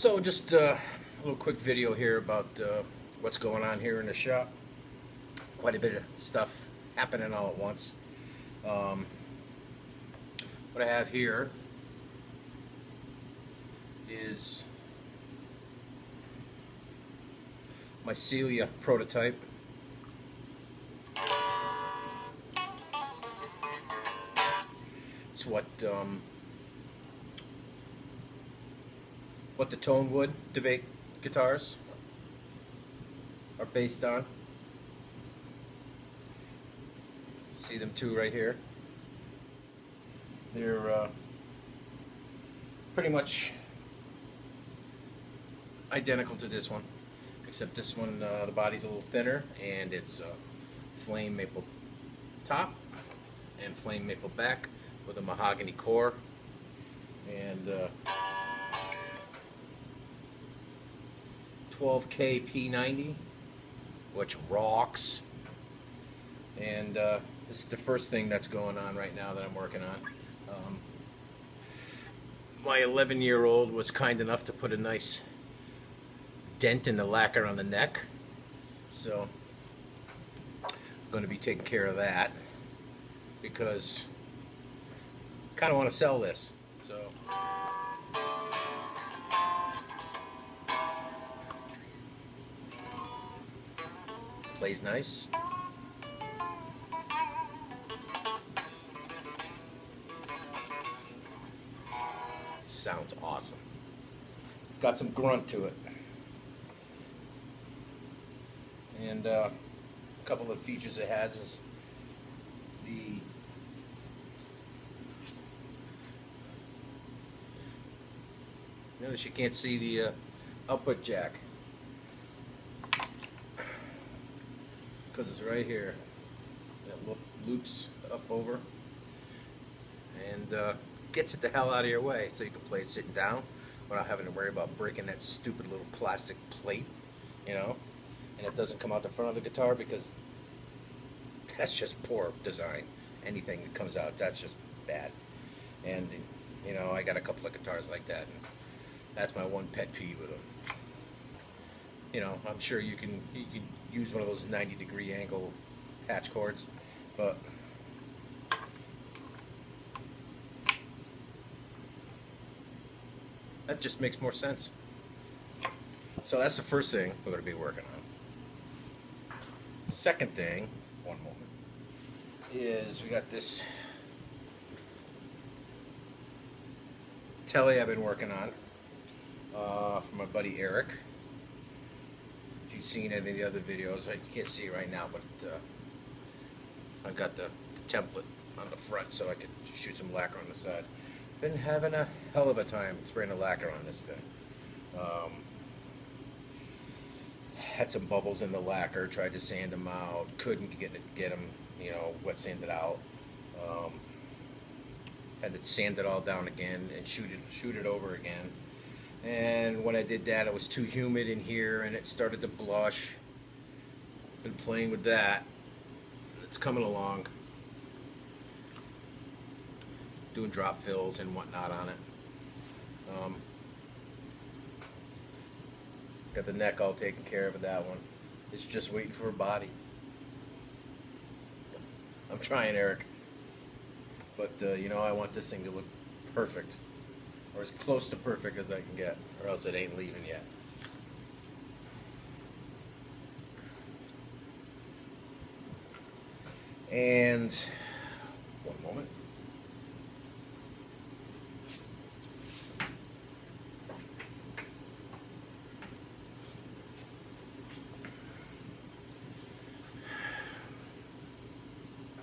So just a little quick video here about what's going on here in the shop. Quite a bit of stuff happening all at once. What I have here is my Celia prototype. It's what the tone wood debate guitars are based on. See them two right here. They're pretty much identical to this one, except this one the body's a little thinner and it's flame maple top and flame maple back with a mahogany core, and 12K P90, which rocks. And this is the first thing that's going on right now that I'm working on. My 11-year-old was kind enough to put a nice dent in the lacquer on the neck, so I'm going to be taking care of that because I kind of want to sell this. So plays nice. Sounds awesome. It's got some grunt to it. And a couple of features it has is the notice you can't see the output jack because it's right here. That loops up over and gets it the hell out of your way, so you can play it sitting down without having to worry about breaking that stupid little plastic plate, you know. And it doesn't come out the front of the guitar because that's just poor design. Anything that comes out, that's just bad. And you know, I got a couple of guitars like that, and that's my one pet peeve with them. You know, I'm sure you can use one of those 90-degree angle patch cords, but that just makes more sense. So that's the first thing we're going to be working on. Second thing, one moment, is we got this Telly I've been working on from my buddy Eric. If you've seen any of the other videos, you can't see it right now, but I've got the template on the front so I could shoot some lacquer on the side. Been having a hell of a time spraying the lacquer on this thing. Had some bubbles in the lacquer, tried to sand them out, couldn't get them, you know, wet sanded out. Had to sand it all down again and shoot it over again. And when I did that, it was too humid in here and it started to blush. Been playing with that. It's coming along. Doing drop fills and whatnot on it. Got the neck all taken care of with that one. It's just waiting for a body. I'm trying, Eric. But you know, I want this thing to look perfect, or as close to perfect as I can get, or else it ain't leaving yet. And one moment.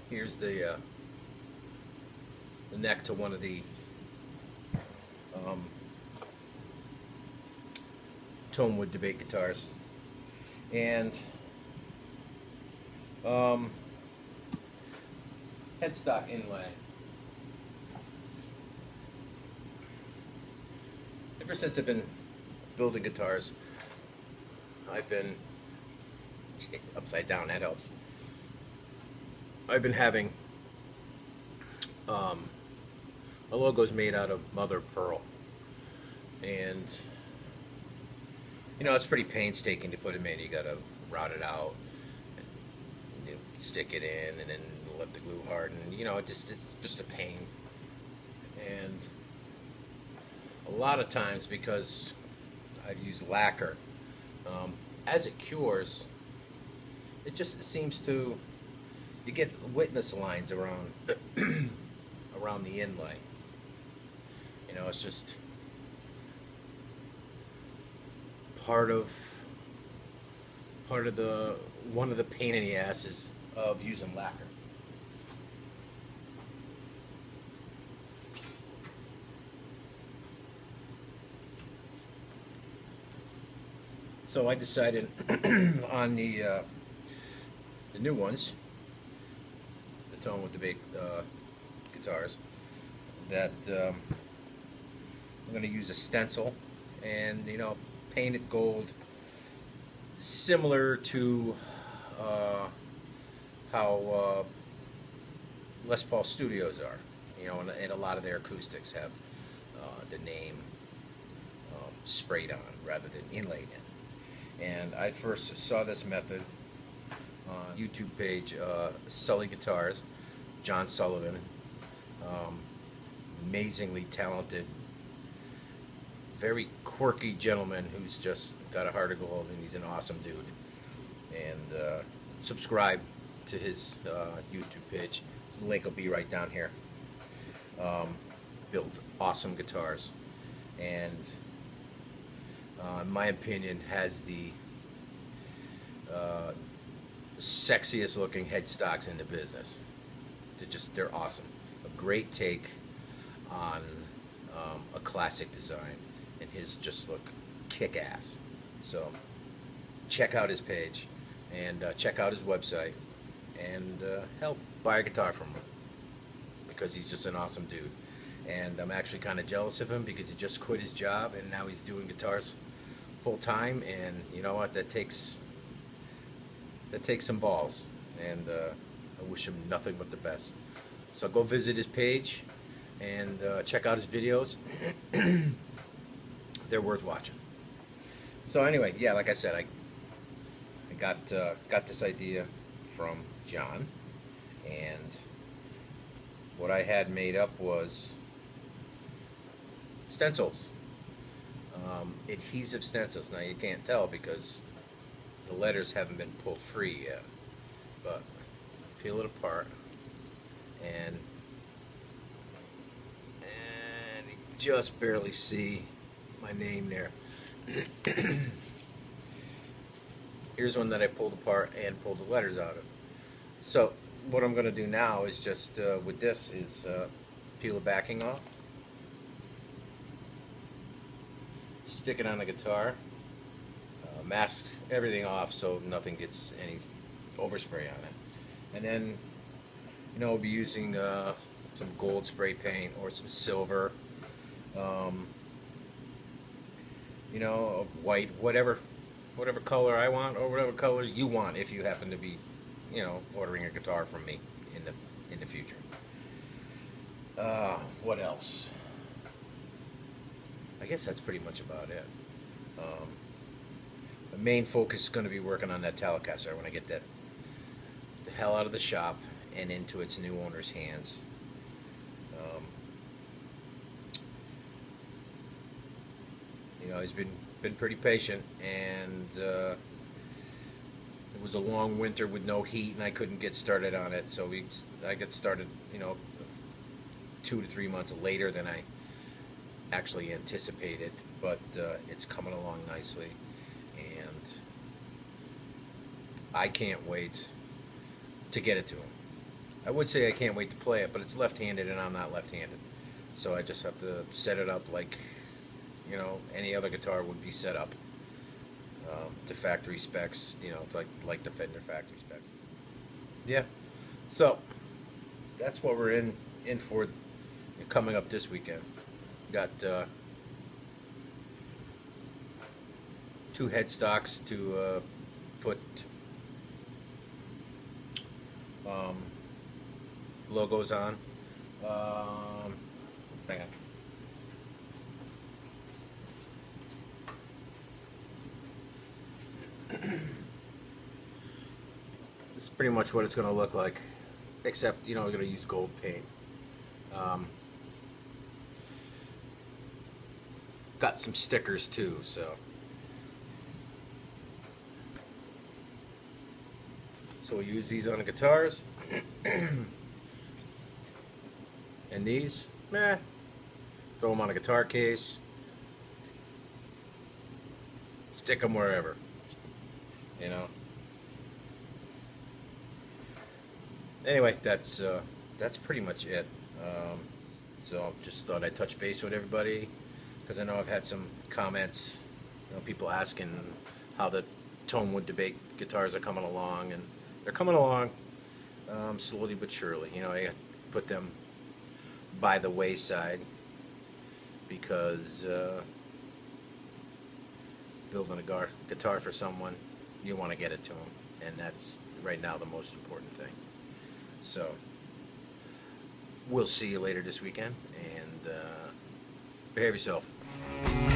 Here's the neck to one of the tone wood debate guitars, and headstock inlay. Ever since I've been building guitars, I've been upside down. That helps. I've been having a logo's made out of mother of pearl, and You know, it's pretty painstaking to put them in. You gotta route it out, and, you know, stick it in, and then let the glue harden. You know, it's just a pain. And a lot of times, because I've used lacquer, as it cures, it just seems to, you get witness lines around around the inlay. You know, it's just part of the one of the pain in the asses of using lacquer. So I decided on the new ones, the tone with the big guitars, that I'm going to use a stencil and, you know, paint it gold, similar to how Les Paul Studios are. You know, and a lot of their acoustics have the name sprayed on rather than inlaid in. And I first saw this method on YouTube page, Celia Guitars, John Sullivan, amazingly talented, very quirky gentleman who's just got a heart of gold, and he's an awesome dude. And subscribe to his YouTube page. The link will be right down here. Builds awesome guitars, and in my opinion, has the sexiest looking headstocks in the business. They're awesome. A great take on a classic design, and his just look kick-ass. So check out his page, and check out his website, and help buy a guitar from him, because he's just an awesome dude. And I'm actually kind of jealous of him, because he just quit his job and now he's doing guitars full time. And you know what? That takes some balls, and I wish him nothing but the best. So go visit his page and check out his videos. They're worth watching. So anyway, yeah, like I said, I got this idea from John, and what I had made up was stencils, adhesive stencils. Now you can't tell because the letters haven't been pulled free yet, but peel it apart, and you just barely see my name there. Here's one that I pulled apart and pulled the letters out of. So what I'm going to do now is just with this is peel the backing off, stick it on the guitar, mask everything off so nothing gets any overspray on it, and then, you know, we'll be using some gold spray paint or some silver, you know, white, whatever color I want, or whatever color you want, if you happen to be, you know, ordering a guitar from me in the future. What else? I guess that's pretty much about it. The main focus is going to be working on that Telecaster. I want to get that the hell out of the shop and into its new owner's hands. You know, he's been pretty patient, and it was a long winter with no heat, and I couldn't get started on it. So I got started, you know, 2 to 3 months later than I actually anticipated, but it's coming along nicely, and I can't wait to get it to him. I would say I can't wait to play it, but it's left-handed and I'm not left-handed, so I just have to set it up like, you know, any other guitar would be set up, to factory specs, you know, like the Fender factory specs. Yeah, so that's what we're in for coming up this weekend. Got 2 headstocks to put logos on. Hang on. It's pretty much what it's going to look like, except, you know, we're going to use gold paint. Got some stickers too, so we'll use these on the guitars. And these, throw them on a guitar case, stick them wherever, you know. Anyway, that's pretty much it. So just thought I'd touch base with everybody, because I know I've had some comments, you know, people asking how the tone wood debate guitars are coming along, and they're coming along slowly but surely. You know, I put them by the wayside because building a guitar for someone, you want to get it to them, and that's right now the most important thing. So we'll see you later this weekend, and behave yourself. Peace.